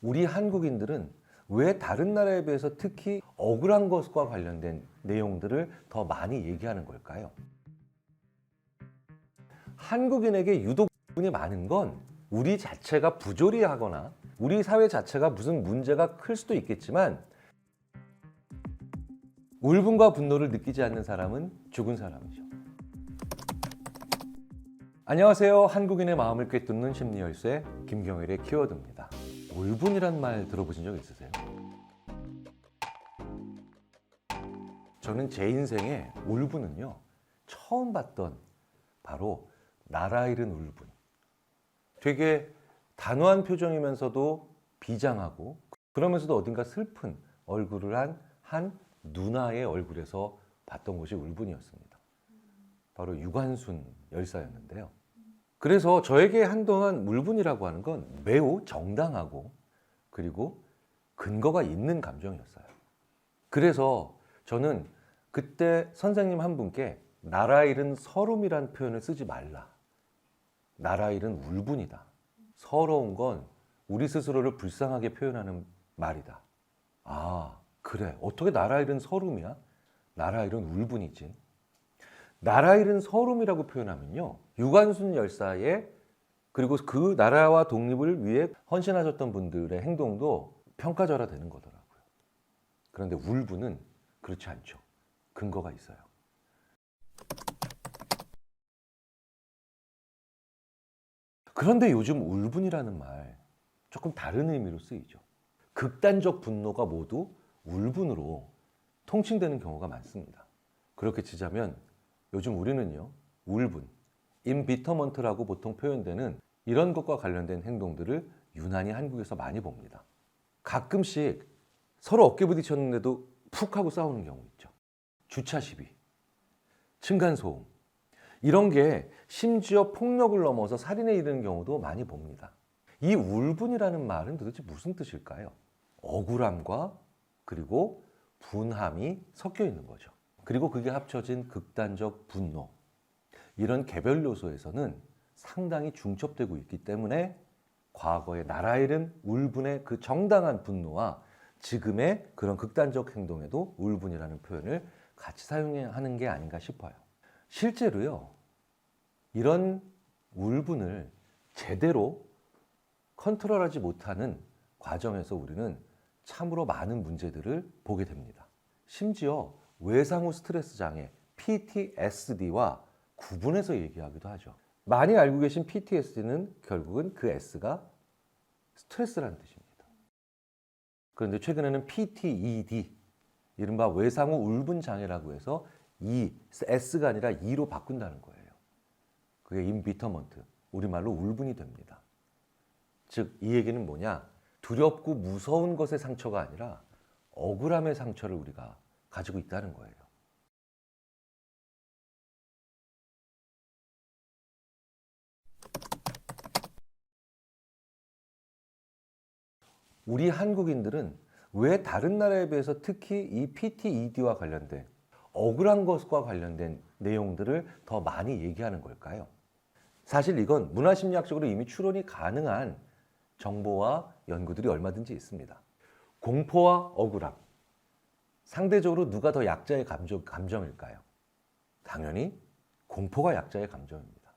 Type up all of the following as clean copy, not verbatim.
우리 한국인들은 왜 다른 나라에 비해서 특히 억울한 것과 관련된 내용들을 더 많이 얘기하는 걸까요? 한국인에게 유독 분이 많은 건 우리 자체가 부조리하거나 우리 사회 자체가 무슨 문제가 클 수도 있겠지만 울분과 분노를 느끼지 않는 사람은 죽은 사람이죠. 안녕하세요. 한국인의 마음을 꿰뚫는 심리열쇠 김경일의 키워드입니다. 울분이란 말 들어보신 적 있으세요? 저는 제 인생에 울분은요, 처음 봤던 바로 나라 잃은 울분. 되게 단호한 표정이면서도 비장하고 그러면서도 어딘가 슬픈 얼굴을 한 누나의 얼굴에서 봤던 것이 울분이었습니다. 바로 유관순 열사였는데요. 그래서 저에게 한동안 울분이라고 하는 건 매우 정당하고 그리고 근거가 있는 감정이었어요. 그래서 저는 그때 선생님 한 분께 나라 잃은 서름이란 표현을 쓰지 말라. 나라 잃은 울분이다. 서러운 건 우리 스스로를 불쌍하게 표현하는 말이다. 아, 그래. 어떻게 나라 잃은 서름이야? 나라 잃은 울분이지. 나라 잃은 서름이라고 표현하면요, 유관순 열사의 그리고 그 나라와 독립을 위해 헌신하셨던 분들의 행동도 평가절하되는 거더라고요. 그런데 울분은 그렇지 않죠. 근거가 있어요. 그런데 요즘 울분이라는 말 조금 다른 의미로 쓰이죠. 극단적 분노가 모두 울분으로 통칭되는 경우가 많습니다. 그렇게 치자면 요즘 우리는요, 울분, 임비터먼트라고 보통 표현되는 이런 것과 관련된 행동들을 유난히 한국에서 많이 봅니다. 가끔씩 서로 어깨 부딪혔는데도 푹 하고 싸우는 경우 있죠. 주차 시비, 층간소음, 이런 게 심지어 폭력을 넘어서 살인에 이르는 경우도 많이 봅니다. 이 울분이라는 말은 도대체 무슨 뜻일까요? 억울함과 그리고 분함이 섞여 있는 거죠. 그리고 그게 합쳐진 극단적 분노, 이런 개별 요소에서는 상당히 중첩되고 있기 때문에 과거의 나라 잃은 울분의 그 정당한 분노와 지금의 그런 극단적 행동에도 울분이라는 표현을 같이 사용하는 게 아닌가 싶어요. 실제로요, 이런 울분을 제대로 컨트롤하지 못하는 과정에서 우리는 참으로 많은 문제들을 보게 됩니다. 심지어 외상후 스트레스 장애 PTSD와 구분해서 얘기하기도 하죠. 많이 알고 계신 PTSD는 결국은 그 S가 스트레스라는 뜻입니다. 그런데 최근에는 PTED, 이른바 외상후 울분 장애라고 해서 S가 아니라 E로 바꾼다는 거예요. 그게 임비터먼트, 우리말로 울분이 됩니다. 즉, 이 얘기는 뭐냐? 두렵고 무서운 것의 상처가 아니라 억울함의 상처를 우리가 가지고 있다는 거예요. 우리 한국인들은 왜 다른 나라에 비해서 특히 이 PTED와 관련된 억울한 것과 관련된 내용들을 더 많이 얘기하는 걸까요? 사실 이건 문화심리학적으로 이미 추론이 가능한 정보와 연구들이 얼마든지 있습니다. 공포와 억울함, 상대적으로 누가 더 약자의 감정일까요? 당연히 공포가 약자의 감정입니다.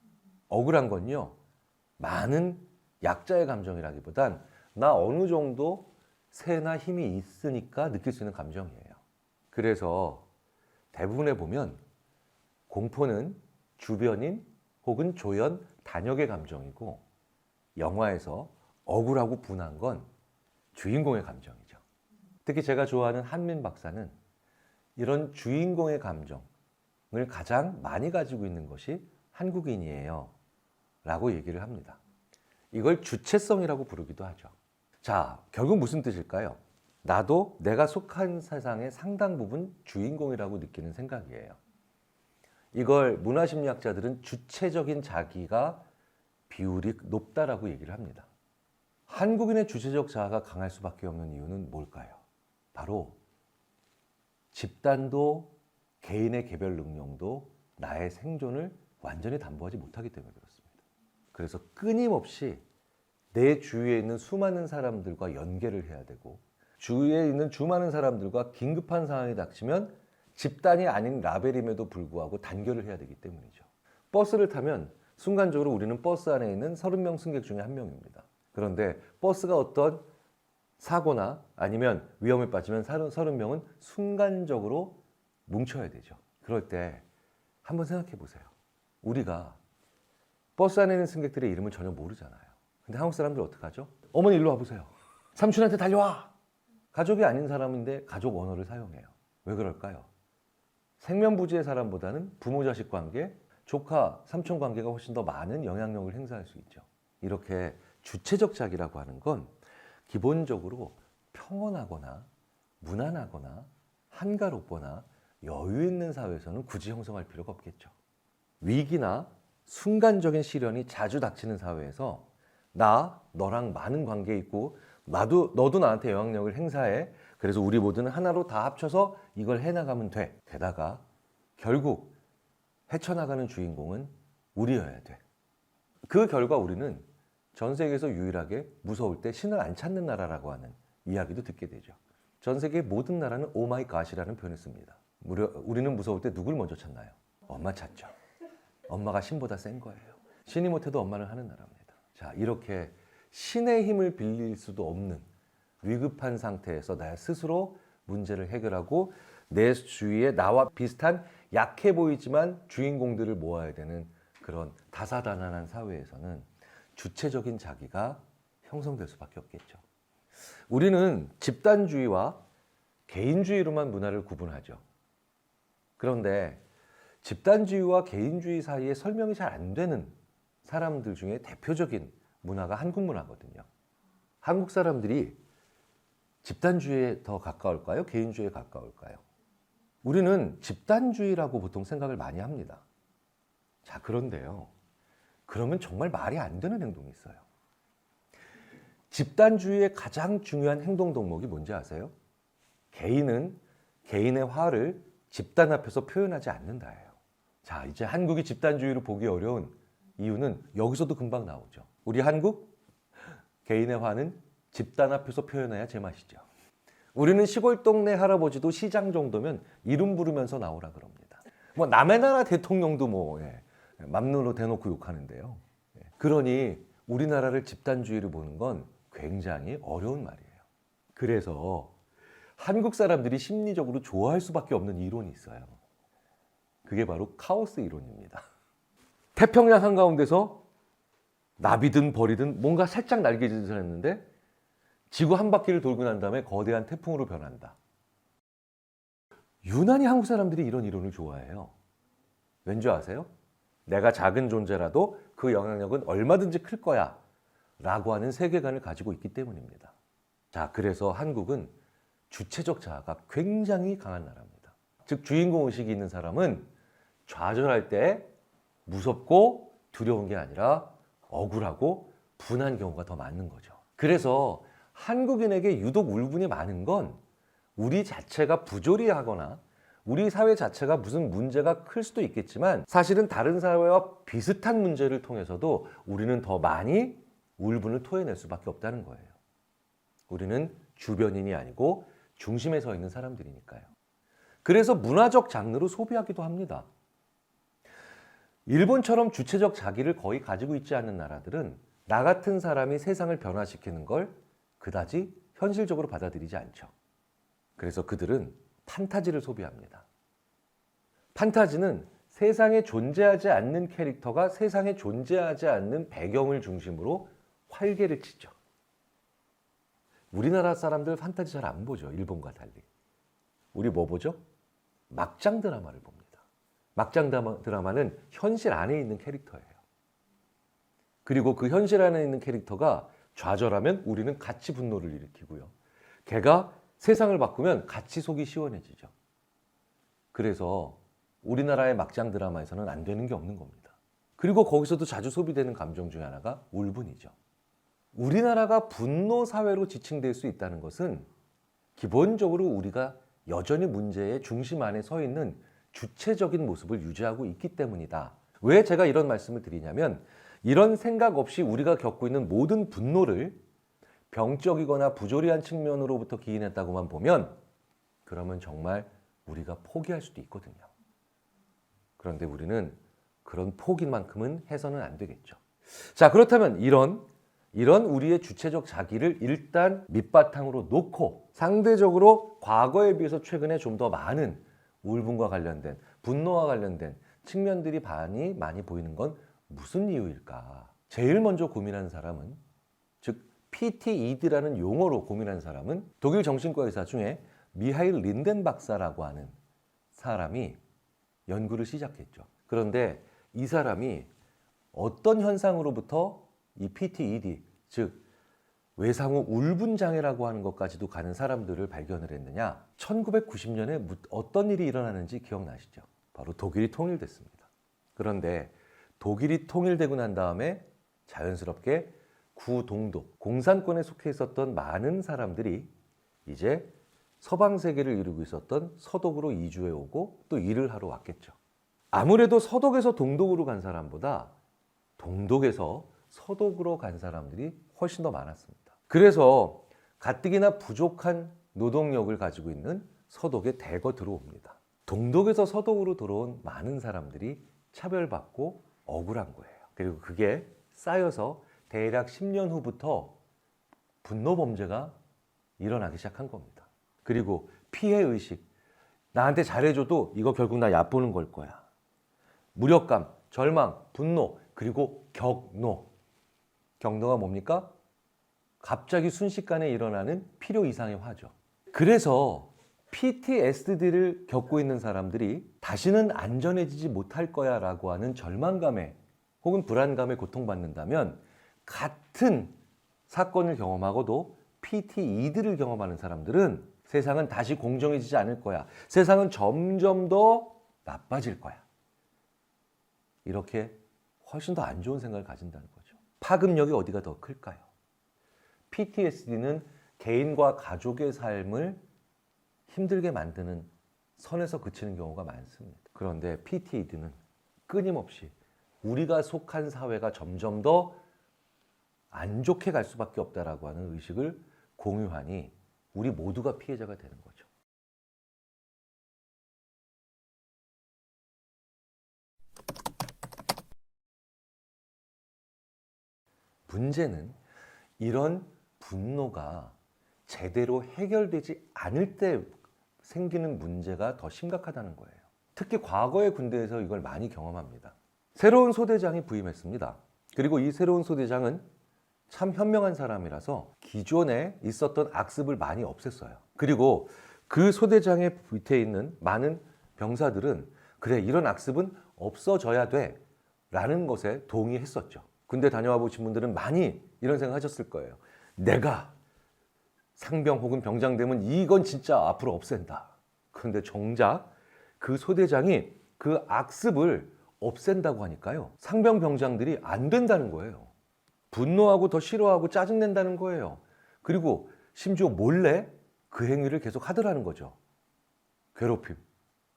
억울한 건요, 많은 약자의 감정이라기보단 나 어느 정도 세나 힘이 있으니까 느낄 수 있는 감정이에요. 그래서 대부분에 보면 공포는 주변인 혹은 조연, 단역의 감정이고, 영화에서 억울하고 분한 건 주인공의 감정이죠. 특히 제가 좋아하는 한민 박사는 이런 주인공의 감정을 가장 많이 가지고 있는 것이 한국인이에요 라고 얘기를 합니다. 이걸 주체성이라고 부르기도 하죠. 자, 결국 무슨 뜻일까요? 나도 내가 속한 세상의 상당 부분 주인공이라고 느끼는 생각이에요. 이걸 문화심리학자들은 주체적인 자기가 비율이 높다라고 얘기를 합니다. 한국인의 주체적 자아가 강할 수밖에 없는 이유는 뭘까요? 바로 집단도 개인의 개별 능력도 나의 생존을 완전히 담보하지 못하기 때문에 그렇습니다. 그래서 끊임없이 내 주위에 있는 수많은 사람들과 연계를 해야 되고 주위에 있는 수많은 사람들과 긴급한 상황이 닥치면 집단이 아닌 라벨임에도 불구하고 단결을 해야 되기 때문이죠. 버스를 타면 순간적으로 우리는 버스 안에 있는 30명 승객 중에 한 명입니다. 그런데 버스가 어떤 사고나 아니면 위험에 빠지면 30명은 순간적으로 뭉쳐야 되죠. 그럴 때 한번 생각해 보세요. 우리가 버스 안에 있는 승객들의 이름을 전혀 모르잖아요. 근데 한국 사람들 어떡하죠? 어머니 일로 와보세요. 삼촌한테 달려와! 가족이 아닌 사람인데 가족 언어를 사용해요. 왜 그럴까요? 생면부지의 사람보다는 부모 자식 관계, 조카, 삼촌 관계가 훨씬 더 많은 영향력을 행사할 수 있죠. 이렇게 주체적 자기라고 하는 건 기본적으로 평온하거나 무난하거나 한가롭거나 여유 있는 사회에서는 굳이 형성할 필요가 없겠죠. 위기나 순간적인 시련이 자주 닥치는 사회에서 너랑 많은 관계 있고 너도 나한테 영향력을 행사해. 그래서 우리 모두는 하나로 다 합쳐서 이걸 해나가면 돼. 게다가 결국 헤쳐나가는 주인공은 우리여야 돼. 그 결과 우리는 전 세계에서 유일하게 무서울 때 신을 안 찾는 나라라고 하는 이야기도 듣게 되죠. 전 세계 모든 나라는 오 마이 갓이라는 표현을 씁니다. 우리는 무서울 때 누굴 먼저 찾나요? 엄마 찾죠. 엄마가 신보다 센 거예요. 신이 못해도 엄마는 하는 나라입니다. 자, 이렇게 신의 힘을 빌릴 수도 없는 위급한 상태에서 나 스스로 문제를 해결하고 내 주위에 나와 비슷한 약해 보이지만 주인공들을 모아야 되는 그런 다사다난한 사회에서는 주체적인 자기가 형성될 수밖에 없겠죠. 우리는 집단주의와 개인주의로만 문화를 구분하죠. 그런데 집단주의와 개인주의 사이에 설명이 잘 안 되는 사람들 중에 대표적인 문화가 한국 문화거든요. 한국 사람들이 집단주의에 더 가까울까요? 개인주의에 가까울까요? 우리는 집단주의라고 보통 생각을 많이 합니다. 자, 그런데요. 그러면 정말 말이 안 되는 행동이 있어요. 집단주의의 가장 중요한 행동 덕목이 뭔지 아세요? 개인은 개인의 화를 집단 앞에서 표현하지 않는다예요. 자, 이제 한국이 집단주의로 보기 어려운 이유는 여기서도 금방 나오죠. 우리 한국 개인의 화는 집단 앞에서 표현해야 제맛이죠. 우리는 시골 동네 할아버지도 시장 정도면 이름 부르면서 나오라 그럽니다. 뭐 남의 나라 대통령도 맘으로 대놓고 욕하는데요. 그러니 우리나라를 집단주의로 보는 건 굉장히 어려운 말이에요. 그래서 한국 사람들이 심리적으로 좋아할 수밖에 없는 이론이 있어요. 그게 바로 카오스 이론입니다. 태평양 한가운데서 나비든 벌이든 뭔가 살짝 날개짓을 했는데 지구 한 바퀴를 돌고 난 다음에 거대한 태풍으로 변한다. 유난히 한국 사람들이 이런 이론을 좋아해요. 왠지 아세요? 내가 작은 존재라도 그 영향력은 얼마든지 클 거야 라고 하는 세계관을 가지고 있기 때문입니다. 자, 그래서 한국은 주체적 자아가 굉장히 강한 나라입니다. 즉 주인공 의식이 있는 사람은 좌절할 때 무섭고 두려운 게 아니라 억울하고 분한 경우가 더 많은 거죠. 그래서 한국인에게 유독 울분이 많은 건 우리 자체가 부조리하거나 우리 사회 자체가 무슨 문제가 클 수도 있겠지만 사실은 다른 사회와 비슷한 문제를 통해서도 우리는 더 많이 울분을 토해낼 수밖에 없다는 거예요. 우리는 주변인이 아니고 중심에 서 있는 사람들이니까요. 그래서 문화적 장르로 소비하기도 합니다. 일본처럼 주체적 자기를 거의 가지고 있지 않는 나라들은 나 같은 사람이 세상을 변화시키는 걸 그다지 현실적으로 받아들이지 않죠. 그래서 그들은 판타지를 소비합니다. 판타지는 세상에 존재하지 않는 캐릭터가 세상에 존재하지 않는 배경을 중심으로 활개를 치죠. 우리나라 사람들 판타지 잘 안 보죠. 일본과 달리. 우리 뭐 보죠? 막장 드라마를 봅니다. 막장 드라마는 현실 안에 있는 캐릭터예요. 그리고 그 현실 안에 있는 캐릭터가 좌절하면 우리는 같이 분노를 일으키고요. 걔가 세상을 바꾸면 같이 속이 시원해지죠. 그래서 우리나라의 막장 드라마에서는 안 되는 게 없는 겁니다. 그리고 거기서도 자주 소비되는 감정 중에 하나가 울분이죠. 우리나라가 분노 사회로 지칭될 수 있다는 것은 기본적으로 우리가 여전히 문제의 중심 안에 서 있는 주체적인 모습을 유지하고 있기 때문이다. 왜 제가 이런 말씀을 드리냐면 이런 생각 없이 우리가 겪고 있는 모든 분노를 병적이거나 부조리한 측면으로부터 기인했다고만 보면 그러면 정말 우리가 포기할 수도 있거든요. 그런데 우리는 그런 포기만큼은 해서는 안 되겠죠. 자, 그렇다면 이런 우리의 주체적 자기를 일단 밑바탕으로 놓고 상대적으로 과거에 비해서 최근에 좀 더 많은 울분과 관련된 분노와 관련된 측면들이 많이 보이는 건 무슨 이유일까? 제일 먼저 고민하는 사람은, 즉 PTED라는 용어로 고민하는 사람은 독일 정신과 의사 중에 미하일 린덴 박사라고 하는 사람이 연구를 시작했죠. 그런데 이 사람이 어떤 현상으로부터 이 PTED, 즉 외상후 울분 장애라고 하는 것까지도 가는 사람들을 발견을 했느냐? 1990년에 어떤 일이 일어나는지 기억나시죠? 바로 독일이 통일됐습니다. 그런데 독일이 통일되고 난 다음에 자연스럽게 구동독, 공산권에 속해 있었던 많은 사람들이 이제 서방 세계를 이루고 있었던 서독으로 이주해 오고 또 일을 하러 왔겠죠. 아무래도 서독에서 동독으로 간 사람보다 동독에서 서독으로 간 사람들이 훨씬 더 많았습니다. 그래서 가뜩이나 부족한 노동력을 가지고 있는 서독에 대거 들어옵니다. 동독에서 서독으로 들어온 많은 사람들이 차별받고 억울한 거예요. 그리고 그게 쌓여서 대략 10년 후부터 분노 범죄가 일어나기 시작한 겁니다. 그리고 피해의식, 나한테 잘해줘도 이거 결국 나 얕보는 걸 거야. 무력감, 절망, 분노, 그리고 격노. 격노가 뭡니까? 갑자기 순식간에 일어나는 필요 이상의 화죠. 그래서 PTSD를 겪고 있는 사람들이 다시는 안전해지지 못할 거야 라고 하는 절망감에 혹은 불안감에 고통받는다면 같은 사건을 경험하고도 PTED를 경험하는 사람들은 세상은 다시 공정해지지 않을 거야. 세상은 점점 더 나빠질 거야. 이렇게 훨씬 더 안 좋은 생각을 가진다는 거죠. 파급력이 어디가 더 클까요? PTSD는 개인과 가족의 삶을 힘들게 만드는 선에서 그치는 경우가 많습니다. 그런데 PTED는 끊임없이 우리가 속한 사회가 점점 더 안 좋게 갈 수밖에 없다라고 하는 의식을 공유하니 우리 모두가 피해자가 되는 거죠. 문제는 이런 분노가 제대로 해결되지 않을 때 생기는 문제가 더 심각하다는 거예요. 특히 과거의 군대에서 이걸 많이 경험합니다. 새로운 소대장이 부임했습니다. 그리고 이 새로운 소대장은 참 현명한 사람이라서 기존에 있었던 악습을 많이 없앴어요. 그리고 그 소대장의 밑에 있는 많은 병사들은 그래, 이런 악습은 없어져야 돼 라는 것에 동의했었죠. 군대 다녀와 보신 분들은 많이 이런 생각 하셨을 거예요. 내가 상병 혹은 병장 되면 이건 진짜 앞으로 없앤다. 그런데 정작 그 소대장이 그 악습을 없앤다고 하니까요, 상병 병장들이 안 된다는 거예요. 분노하고 더 싫어하고 짜증낸다는 거예요. 그리고 심지어 몰래 그 행위를 계속 하더라는 거죠. 괴롭힘,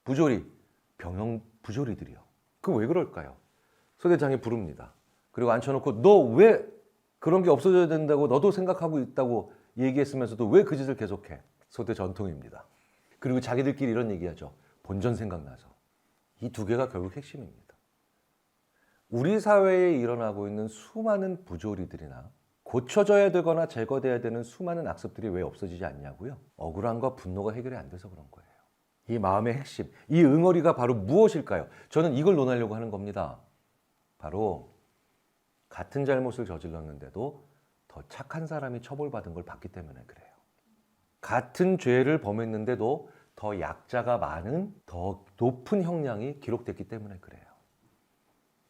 부조리, 병영 부조리들이요. 그 왜 그럴까요? 소대장이 부릅니다. 그리고 앉혀놓고 너 왜 그런 게 없어져야 된다고 너도 생각하고 있다고 얘기했으면서도 왜 그 짓을 계속해? 소대 전통입니다. 그리고 자기들끼리 이런 얘기하죠. 본전 생각나서. 이 두 개가 결국 핵심입니다. 우리 사회에 일어나고 있는 수많은 부조리들이나 고쳐져야 되거나 제거돼야 되는 수많은 악습들이 왜 없어지지 않냐고요? 억울함과 분노가 해결이 안 돼서 그런 거예요. 이 마음의 핵심, 이 응어리가 바로 무엇일까요? 저는 이걸 논하려고 하는 겁니다. 바로 같은 잘못을 저질렀는데도 더 착한 사람이 처벌받은 걸 봤기 때문에 그래요. 같은 죄를 범했는데도 더 약자가 많은 더 높은 형량이 기록됐기 때문에 그래요.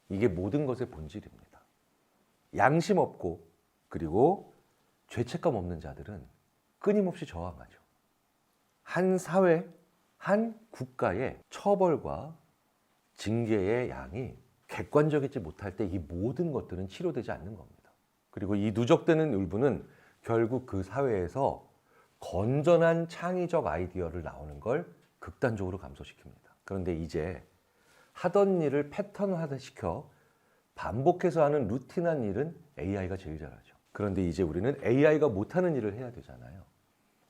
이게 모든 것의 본질입니다. 양심 없고 그리고 죄책감 없는 자들은 끊임없이 저항하죠. 한 사회, 한 국가의 처벌과 징계의 양이 객관적이지 못할 때 이 모든 것들은 치료되지 않는 겁니다. 그리고 이 누적되는 울분은 결국 그 사회에서 건전한 창의적 아이디어를 나오는 걸 극단적으로 감소시킵니다. 그런데 이제 하던 일을 패턴화시켜 반복해서 하는 루틴한 일은 AI가 제일 잘하죠. 그런데 이제 우리는 AI가 못하는 일을 해야 되잖아요.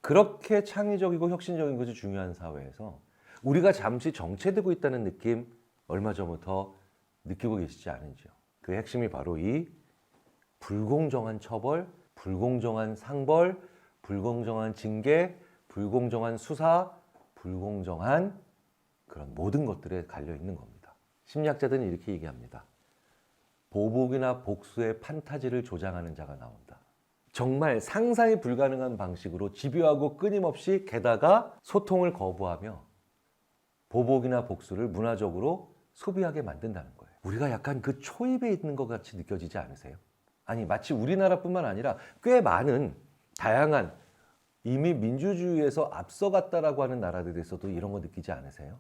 그렇게 창의적이고 혁신적인 것이 중요한 사회에서 우리가 잠시 정체되고 있다는 느낌 얼마 전부터 느끼고 계시지 않은지요. 그 핵심이 바로 이 불공정한 처벌, 불공정한 상벌, 불공정한 징계, 불공정한 수사, 불공정한 그런 모든 것들에 갈려 있는 겁니다. 심리학자들은 이렇게 얘기합니다. 보복이나 복수의 판타지를 조장하는 자가 나온다. 정말 상상이 불가능한 방식으로 집요하고 끊임없이 게다가 소통을 거부하며 보복이나 복수를 문화적으로 소비하게 만든다는 거예요. 우리가 약간 그 초입에 있는 것 같이 느껴지지 않으세요? 아니 마치 우리나라뿐만 아니라 꽤 많은 다양한 이미 민주주의에서 앞서갔다라고 하는 나라들에서도 이런 거 느끼지 않으세요?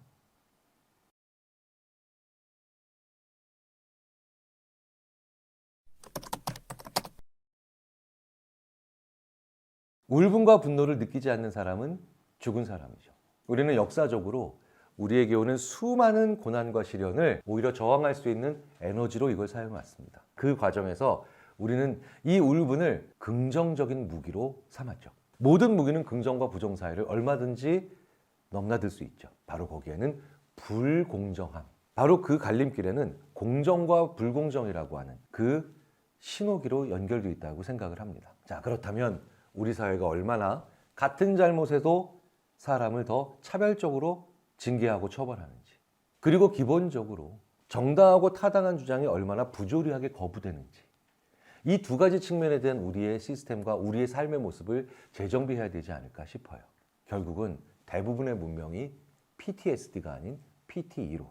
울분과 분노를 느끼지 않는 사람은 죽은 사람이죠. 우리는 역사적으로 우리에게 오는 수많은 고난과 시련을 오히려 저항할 수 있는 에너지로 이걸 사용해왔습니다. 그 과정에서 우리는 이 울분을 긍정적인 무기로 삼았죠. 모든 무기는 긍정과 부정 사이를 얼마든지 넘나들 수 있죠. 바로 거기에는 불공정함. 바로 그 갈림길에는 공정과 불공정이라고 하는 그 신호기로 연결되어 있다고 생각을 합니다. 자, 그렇다면 우리 사회가 얼마나 같은 잘못에도 사람을 더 차별적으로 징계하고 처벌하는지, 그리고 기본적으로 정당하고 타당한 주장이 얼마나 부조리하게 거부되는지, 이 두 가지 측면에 대한 우리의 시스템과 우리의 삶의 모습을 재정비해야 되지 않을까 싶어요. 결국은 대부분의 문명이 PTSD가 아닌 PTE로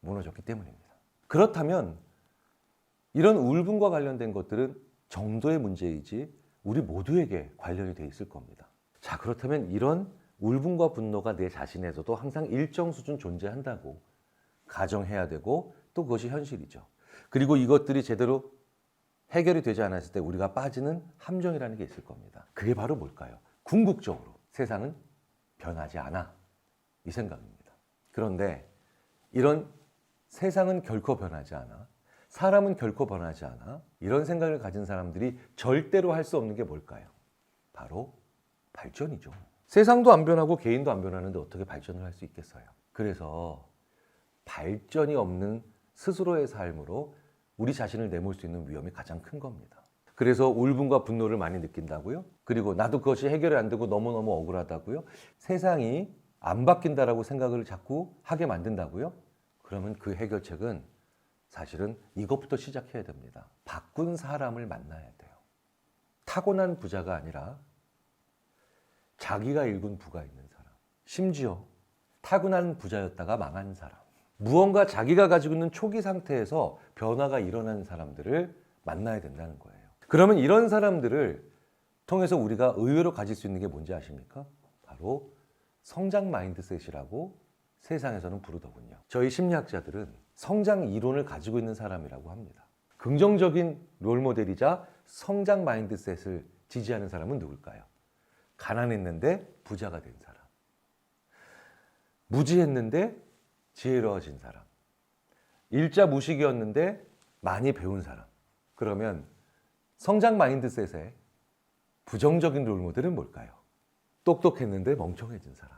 무너졌기 때문입니다. 그렇다면 이런 울분과 관련된 것들은 정도의 문제이지 우리 모두에게 관련이 돼 있을 겁니다. 자, 그렇다면 이런 울분과 분노가 내 자신에서도 항상 일정 수준 존재한다고 가정해야 되고 또 그것이 현실이죠. 그리고 이것들이 제대로 해결이 되지 않았을 때 우리가 빠지는 함정이라는 게 있을 겁니다. 그게 바로 뭘까요? 궁극적으로 세상은 변하지 않아. 이 생각입니다. 그런데 이런 세상은 결코 변하지 않아. 사람은 결코 변하지 않아. 이런 생각을 가진 사람들이 절대로 할 수 없는 게 뭘까요? 바로 발전이죠. 세상도 안 변하고 개인도 안 변하는데 어떻게 발전을 할 수 있겠어요? 그래서 발전이 없는 스스로의 삶으로 우리 자신을 내몰 수 있는 위험이 가장 큰 겁니다. 그래서 울분과 분노를 많이 느낀다고요? 그리고 나도 그것이 해결이 안 되고 너무너무 억울하다고요? 세상이 안 바뀐다라고 생각을 자꾸 하게 만든다고요? 그러면 그 해결책은 사실은 이것부터 시작해야 됩니다. 바꾼 사람을 만나야 돼요. 타고난 부자가 아니라 자기가 일군 부가 있는 사람. 심지어 타고난 부자였다가 망한 사람. 무언가 자기가 가지고 있는 초기 상태에서 변화가 일어나는 사람들을 만나야 된다는 거예요. 그러면 이런 사람들을 통해서 우리가 의외로 가질 수 있는 게 뭔지 아십니까? 바로 성장 마인드셋이라고 세상에서는 부르더군요. 저희 심리학자들은 성장 이론을 가지고 있는 사람이라고 합니다. 긍정적인 롤모델이자 성장 마인드셋을 지지하는 사람은 누굴까요? 가난했는데 부자가 된 사람. 무지했는데 지혜로워진 사람. 일자 무식이었는데 많이 배운 사람. 그러면 성장 마인드셋의 부정적인 롤모델은 뭘까요? 똑똑했는데 멍청해진 사람.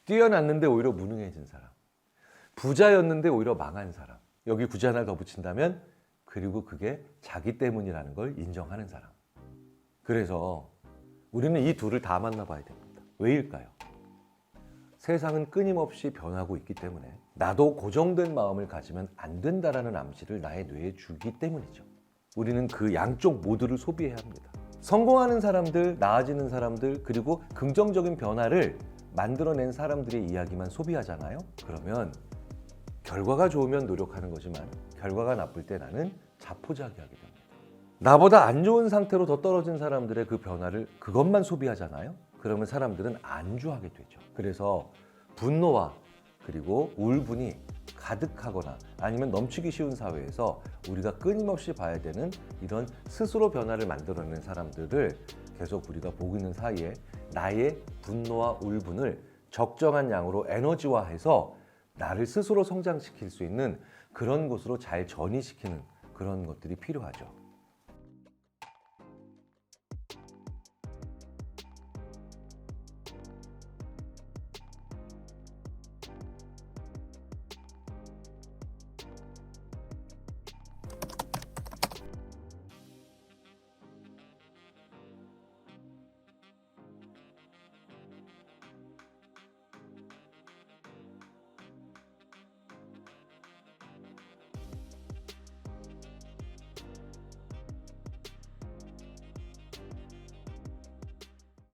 뛰어났는데 오히려 무능해진 사람. 부자였는데 오히려 망한 사람. 여기 부자 하나 더 붙인다면 그리고 그게 자기 때문이라는 걸 인정하는 사람. 그래서 우리는 이 둘을 다 만나봐야 됩니다. 왜일까요? 세상은 끊임없이 변하고 있기 때문에 나도 고정된 마음을 가지면 안 된다라는 암시를 나의 뇌에 주기 때문이죠. 우리는 그 양쪽 모두를 소비해야 합니다. 성공하는 사람들, 나아지는 사람들, 그리고 긍정적인 변화를 만들어낸 사람들의 이야기만 소비하잖아요. 그러면 결과가 좋으면 노력하는 거지만 결과가 나쁠 때 나는 자포자기하게 됩니다. 나보다 안 좋은 상태로 더 떨어진 사람들의 그 변화를 그것만 소비하잖아요. 그러면 사람들은 안주하게 되죠. 그래서 분노와 그리고 울분이 가득하거나 아니면 넘치기 쉬운 사회에서 우리가 끊임없이 봐야 되는 이런 스스로 변화를 만들어내는 사람들을 계속 우리가 보고 있는 사이에 나의 분노와 울분을 적정한 양으로 에너지화해서 나를 스스로 성장시킬 수 있는 그런 곳으로 잘 전이시키는 그런 것들이 필요하죠.